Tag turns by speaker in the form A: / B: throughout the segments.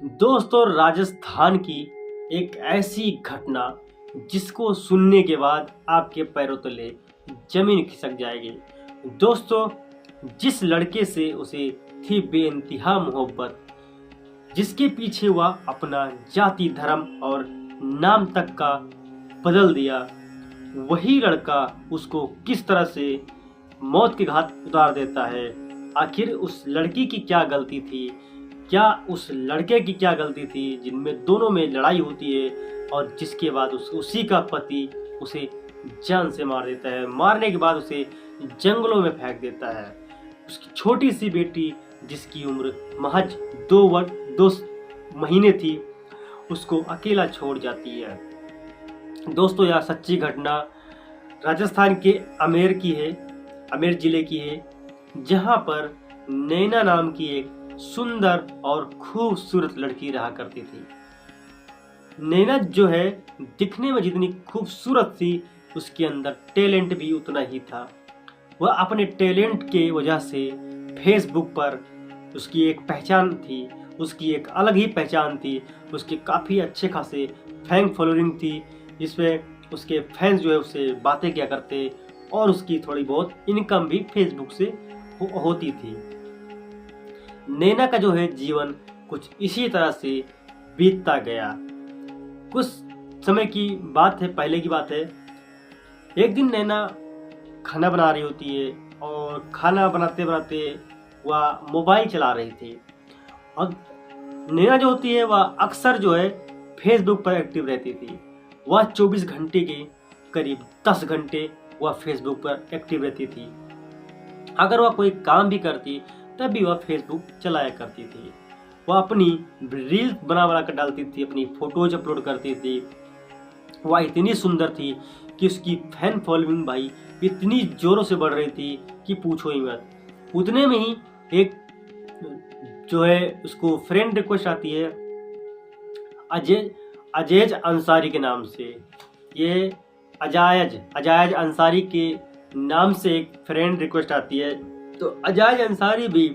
A: दोस्तों, राजस्थान की एक ऐसी घटना जिसको सुनने के बाद आपके पैरों तले जमीन खिसक जाएगी। दोस्तों, जिस लड़के से उसे थी बेइंतहा मोहब्बत, जिसके पीछे वह अपना जाति, धर्म और नाम तक का बदल दिया, वही लड़का उसको किस तरह से मौत के घाट उतार देता है। आखिर उस लड़की की क्या गलती थी? क्या उस लड़के की क्या गलती थी जिनमें दोनों में लड़ाई होती है और जिसके बाद उसी का पति उसे जान से मार देता है। मारने के बाद उसे जंगलों में फेंक देता है। उसकी छोटी सी बेटी, जिसकी उम्र महज 2 महीने थी, उसको अकेला छोड़ जाती है। दोस्तों, यह सच्ची घटना राजस्थान के आमेर जिले की है, जहां पर नैना नाम की एक सुंदर और खूबसूरत लड़की रहा करती थी। नैना जो है, दिखने में जितनी खूबसूरत थी, उसके अंदर टैलेंट भी उतना ही था। वह अपने टैलेंट के वजह से फेसबुक पर उसकी एक पहचान थी, उसकी एक अलग ही पहचान थी। उसके काफ़ी अच्छे खासे फैन फॉलोइंग थी, जिसमें उसके फैंस जो है उससे बातें किया करते और उसकी थोड़ी बहुत इनकम भी फेसबुक से होती थी। नैना का जो है जीवन कुछ इसी तरह से बीतता गया। कुछ समय की बात है, पहले की बात है। एक दिन नैना खाना बना रही होती है और खाना बनाते बनाते वह मोबाइल चला रही थी। और नैना जो होती है वह अक्सर जो है फेसबुक पर एक्टिव रहती थी। वह 24 घंटे के करीब 10 घंटे वह फेसबुक पर एक्टिव रहती थी। अगर वह कोई काम भी करती तब भी वह फेसबुक चलाया करती थी। वह अपनी रील्स बना कर डालती थी, अपनी फोटोज अपलोड करती थी। वह इतनी सुंदर थी कि उसकी फैन फॉलोइंग भाई इतनी जोरों से बढ़ रही थी कि पूछो ही मत। उतने में ही एक जो है उसको फ्रेंड रिक्वेस्ट आती है अजैज अंसारी के नाम से। ये अजायज अंसारी के नाम से एक फ्रेंड रिक्वेस्ट आती है। तो अजायज अंसारी भी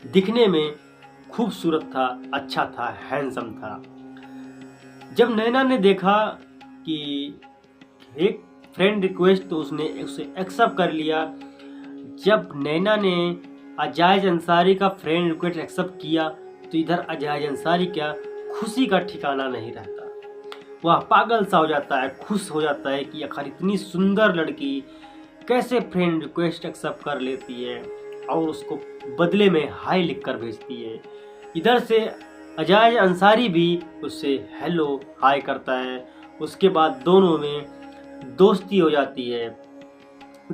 A: दिखने में खूबसूरत था, अच्छा था, हैंडसम था। जब नैना ने देखा कि एक फ्रेंड रिक्वेस्ट, तो उसने उसे एक्सेप्ट कर लिया। जब नैना ने अजायज अंसारी का फ्रेंड रिक्वेस्ट एक्सेप्ट किया तो इधर अजायज अंसारी क्या खुशी का ठिकाना नहीं रहता। वह पागल सा हो जाता है, खुश हो जाता है कि आखिर इतनी सुंदर लड़की कैसे फ्रेंड रिक्वेस्ट एक्सेप्ट कर लेती है और उसको बदले में हाय लिखकर भेजती है। इधर से अजायज अंसारी भी उससे हेलो हाय करता है। उसके बाद दोनों में दोस्ती हो जाती है।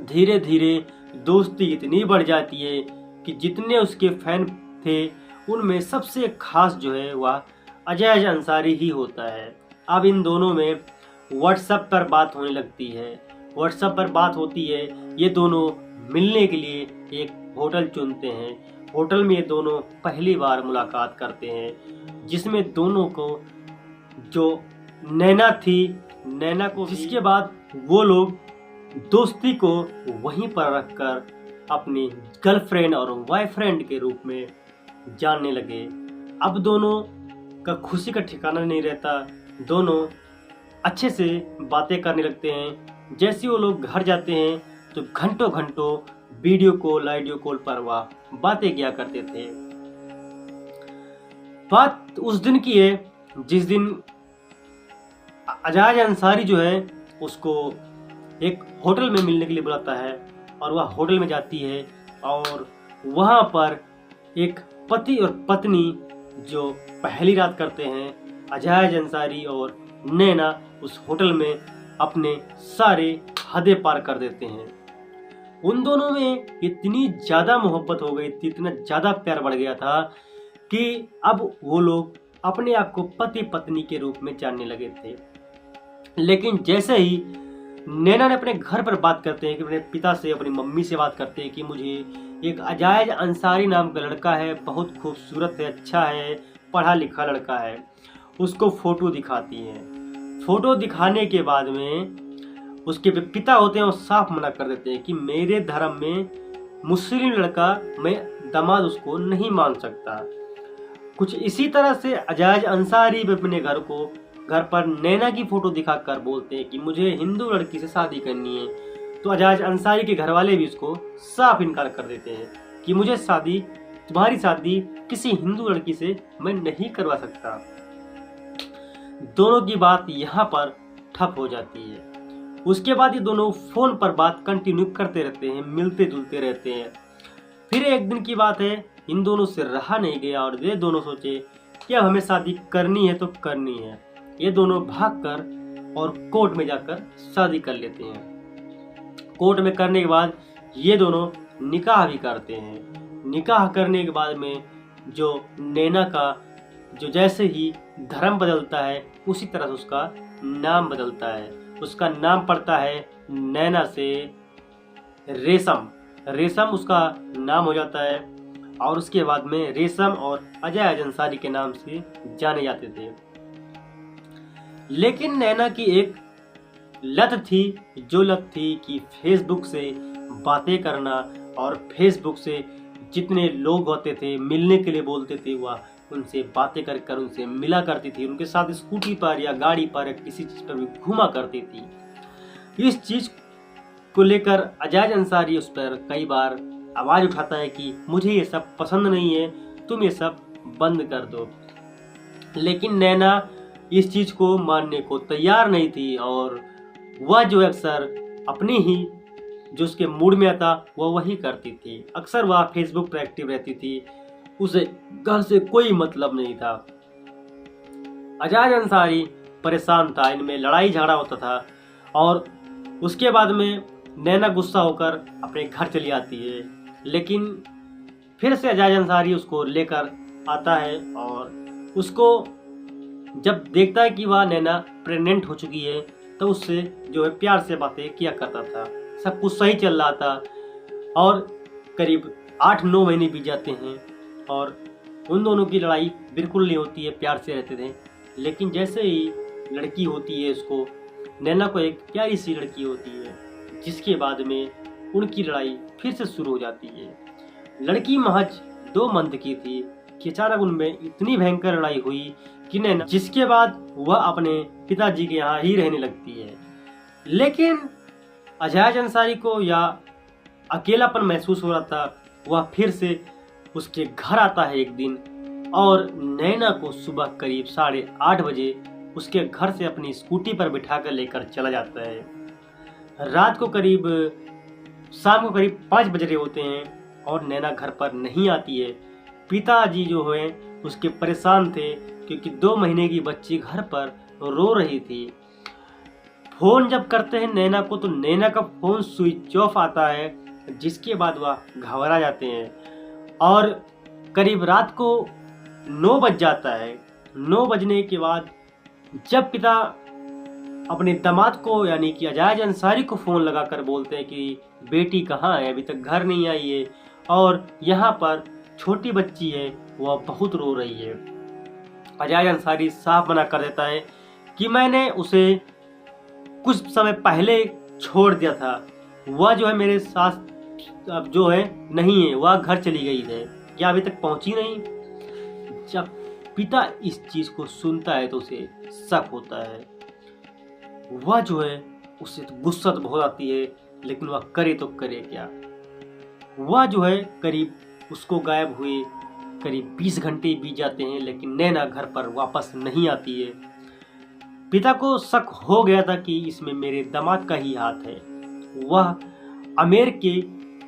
A: धीरे धीरे दोस्ती इतनी बढ़ जाती है कि जितने उसके फैन थे उनमें सबसे खास जो है वह अजायज अंसारी ही होता है। अब इन दोनों में व्हाट्सएप पर बात होने लगती है। व्हाट्सएप पर बात होती है, ये दोनों मिलने के लिए एक होटल चुनते हैं। होटल में ये दोनों पहली बार मुलाकात करते हैं, जिसमें दोनों को जो नैना थी, नैना को, जिसके बाद वो लोग दोस्ती को वहीं पर रखकर अपनी गर्लफ्रेंड और बॉयफ्रेंड के रूप में जानने लगे। अब दोनों का खुशी का ठिकाना नहीं रहता। दोनों अच्छे से बातें करने लगते हैं। जैसे वो लोग घर जाते हैं तो घंटों घंटों वीडियो कॉल पर वह बातें किया करते थे। बात उस दिन की है जिस दिन अजायज अंसारी जो है उसको एक होटल में मिलने के लिए बुलाता है और वह होटल में जाती है और वहाँ पर एक पति और पत्नी जो पहली रात करते हैं, अजायज अंसारी और नैना उस होटल में अपने सारे हदें पार कर देते हैं। उन दोनों में इतनी ज़्यादा मोहब्बत हो गई थी, इतना ज़्यादा प्यार बढ़ गया था कि अब वो लोग अपने आप को पति पत्नी के रूप में जानने लगे थे। लेकिन जैसे ही नैना ने अपने घर पर बात करते हैं कि अपने पिता से, अपनी मम्मी से बात करते हैं कि मुझे एक अजायज अंसारी नाम का लड़का है, बहुत खूबसूरत है, अच्छा है, पढ़ा लिखा लड़का है, उसको फ़ोटो दिखाती हैं। फ़ोटो दिखाने के बाद में उसके पिता होते हैं वो साफ मना कर देते हैं कि मेरे धर्म में मुस्लिम लड़का, मैं दामाद उसको नहीं मान सकता। कुछ इसी तरह से अजाज अंसारी भी अपने घर पर नैना की फोटो दिखाकर बोलते हैं कि मुझे हिंदू लड़की से शादी करनी है। तो अजाज अंसारी के घर वाले भी उसको साफ इनकार कर देते हैं कि मुझे तुम्हारी शादी किसी हिंदू लड़की से मैं नहीं करवा सकता। दोनों की बात यहाँ पर ठप हो जाती है। उसके बाद ये दोनों फोन पर बात कंटिन्यू करते रहते हैं, मिलते जुलते रहते हैं। फिर एक दिन की बात है, इन दोनों से रहा नहीं गया और ये दोनों सोचे कि अब हमें शादी करनी है तो करनी है। ये दोनों भागकर और कोर्ट में जाकर शादी कर लेते हैं। कोर्ट में करने के बाद ये दोनों निकाह भी करते हैं। निकाह करने के बाद में जो नैना का जो जैसे ही धर्म बदलता है उसी तरह से उसका नाम बदलता है। उसका नाम पड़ता है नैना से रेशम। रेशम उसका नाम हो जाता है और उसके बाद में रेशम और अजाज अंसारी के नाम से जाने जाते थे। लेकिन नैना की एक लत थी, जो लत थी कि फेसबुक से बातें करना और फेसबुक से जितने लोग होते थे मिलने के लिए बोलते थे वह उनसे बातें कर उनसे मिला करती थी, उनके साथ स्कूटी पर या गाड़ी पर या किसी चीज़ पर भी घूमा करती थी। इस चीज़ को लेकर अजाज अंसारी उस पर कई बार आवाज़ उठाता है कि मुझे ये सब पसंद नहीं है, तुम ये सब बंद कर दो। लेकिन नैना इस चीज़ को मानने को तैयार नहीं थी और वह जो अक्सर अपनी ही जो उसके मूड में आता वह वही करती थी। अक्सर वह फेसबुक पर एक्टिव रहती थी, उसे घर से कोई मतलब नहीं था। अजाज अंसारी परेशान था, इनमें लड़ाई झगड़ा होता था और उसके बाद में नैना गुस्सा होकर अपने घर चली आती है। लेकिन फिर से अजाज अंसारी उसको लेकर आता है और उसको जब देखता है कि वह नैना प्रेग्नेंट हो चुकी है तो उससे जो है प्यार से बातें किया करता था। सब कुछ सही चल रहा था और करीब 8-9 महीने बीत जाते हैं और उन दोनों की लड़ाई बिल्कुल नहीं होती है, प्यार से रहते थे। लेकिन जैसे ही लड़की होती है उसको, नैना को एक प्यारी सी लड़की होती है, जिसके बाद में उनकी लड़ाई फिर से शुरू हो जाती है। लड़की महज 2 मंथ की थी कि अचानक उनमें इतनी भयंकर लड़ाई हुई कि नैना, जिसके बाद वह अपने पिताजी के यहाँ ही रहने लगती है। लेकिन अजाज अंसारी को या अकेलापन महसूस हो रहा था। वह फिर से उसके घर आता है एक दिन और नैना को सुबह करीब 8:30 बजे उसके घर से अपनी स्कूटी पर बिठाकर लेकर चला जाता है। रात को शाम को करीब 5 बज रहे होते हैं और नैना घर पर नहीं आती है। पिताजी जो है उसके परेशान थे क्योंकि 2 महीने की बच्ची घर पर रो रही थी। फोन जब करते हैं नैना को तो नैना का फोन स्विच ऑफ आता है, जिसके बाद वह घबरा जाते हैं और करीब रात को 9 बज जाता है। 9 बजने के बाद जब पिता अपने दामाद को यानी कि अजाज अंसारी को फ़ोन लगाकर बोलते हैं कि बेटी कहाँ है, अभी तक घर नहीं आई है और यहाँ पर छोटी बच्ची है वह बहुत रो रही है। अजाज अंसारी साफ मना कर देता है कि मैंने उसे कुछ समय पहले छोड़ दिया था, वह जो है मेरे साथ अब जो है नहीं है, वह घर चली गई है, क्या अभी तक पहुंची नहीं। जब पिता इस चीज को सुनता है तो उसे शक होता है। वह जो है उसे तो गुस्सा तो बहुत आती है, लेकिन वह करे तो करे क्या। वह जो है करीब उसको गायब हुए करीब 20 घंटे बीत जाते हैं, लेकिन नैना घर पर वापस नहीं आती है। पिता को शक हो गया था कि इसमें मेरे दामाद का ही हाथ है। वह आमेर के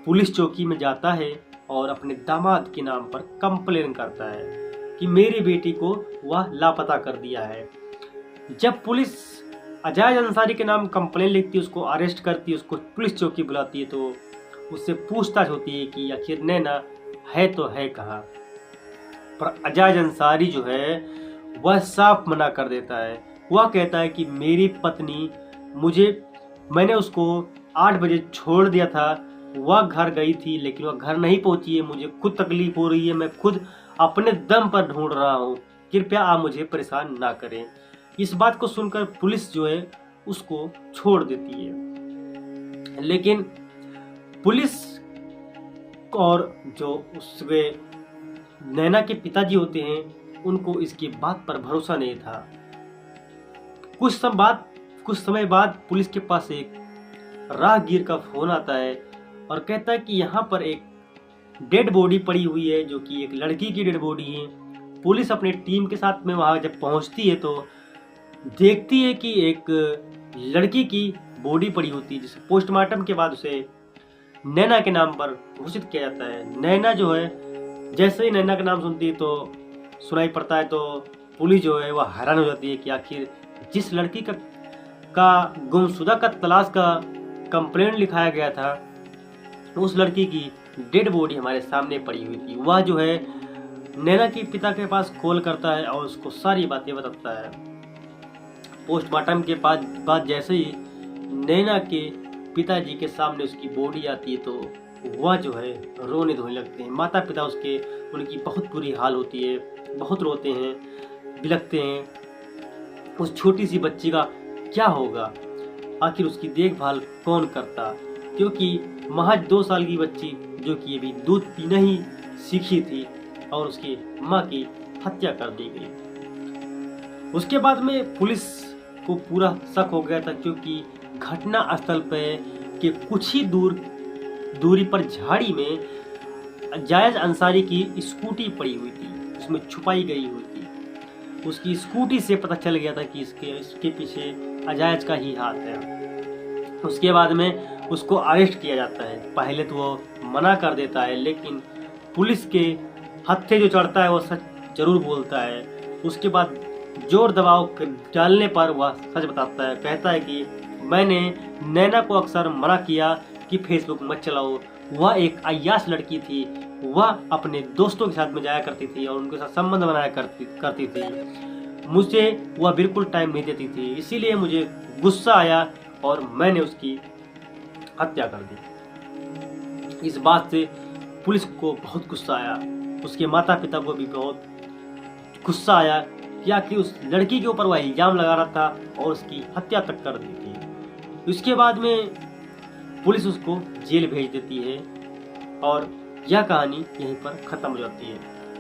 A: पुलिस चौकी में जाता है और अपने दामाद के नाम पर कंप्लेन करता है कि मेरी बेटी को वह लापता कर दिया है। जब पुलिस अजाज अंसारी के नाम कंप्लेन लिखती है, उसको अरेस्ट करती है, उसको पुलिस चौकी बुलाती है तो उससे पूछताछ होती है कि आखिर नैना है तो है कहाँ। पर अजाज अंसारी जो है वह साफ मना कर देता है। वह कहता है कि मेरी पत्नी मैंने उसको 8 बजे छोड़ दिया था, वह घर गई थी लेकिन वह घर नहीं पहुंची है, मुझे खुद तकलीफ हो रही है, मैं खुद अपने दम पर ढूंढ रहा हूँ, कृपया आप मुझे परेशान ना करें। इस बात को सुनकर पुलिस जो है उसको छोड़ देती है। लेकिन पुलिस और जो उसके नैना के पिताजी होते हैं उनको इसके बात पर भरोसा नहीं था। कुछ समय बाद पुलिस के पास एक राहगीर का फोन आता है और कहता है कि यहाँ पर एक डेड बॉडी पड़ी हुई है, जो कि एक लड़की की डेड बॉडी है। पुलिस अपने टीम के साथ में वहाँ जब पहुँचती है तो देखती है कि एक लड़की की बॉडी पड़ी होती है, जिसे पोस्टमार्टम के बाद उसे नैना के नाम पर घोषित किया जाता है। नैना जो है, जैसे ही नैना का नाम सुनती है तो सुनाई पड़ता है तो पुलिस जो है वह हैरान हो जाती है कि आखिर जिस लड़की का गुमशुदा का तलाश का कंप्लेंट लिखाया गया था, उस लड़की की डेड बॉडी हमारे सामने पड़ी हुई थी। वह जो है नैना के पिता के पास कॉल करता है और उसको सारी बातें बताता है। पोस्टमार्टम के बाद जैसे ही नैना के पिताजी के सामने उसकी बॉडी आती है तो वह जो है रोने धोने लगते हैं। माता पिता उनकी बहुत बुरी हाल होती है, बहुत रोते हैं, बिलखते हैं। उस छोटी सी बच्ची का क्या होगा, आखिर उसकी देखभाल कौन करता, क्योंकि महज 2 साल की बच्ची जो कि अभी दूध पीना ही सीखी थी और उसकी माँ की हत्या कर दी गई। उसके बाद में पुलिस को पूरा शक हो गया था, क्योंकि घटना स्थल पर के कुछ ही दूरी पर झाड़ी में जायज अंसारी की स्कूटी पड़ी हुई थी, उसमें छुपाई गई हुई थी। उसकी स्कूटी से पता चल गया था कि इसके पीछे अजायज का ही हाथ है। उसके बाद में उसको अरेस्ट किया जाता है। पहले तो वो मना कर देता है, लेकिन पुलिस के हत्थे जो चढ़ता है वो सच जरूर बोलता है। उसके बाद जोर दबाव डालने पर वह सच बताता है, कहता है कि मैंने नैना को अक्सर मना किया कि फेसबुक मत चलाओ। वह एक अय्याश लड़की थी, वह अपने दोस्तों के साथ में जाया करती थी और उनके साथ संबंध बनाया करती थी। मुझे वह बिल्कुल टाइम नहीं देती थी, इसीलिए मुझे गुस्सा आया और मैंने उसकी हत्या कर दी। इस बात से पुलिस को बहुत गुस्सा आया, उसके माता पिता को भी बहुत गुस्सा आया कि आखिर उस लड़की के ऊपर वह इल्जाम लगा रहा था और उसकी हत्या तक कर दी थी। उसके बाद में पुलिस उसको जेल भेज देती है और यह कहानी यहीं पर खत्म हो जाती है।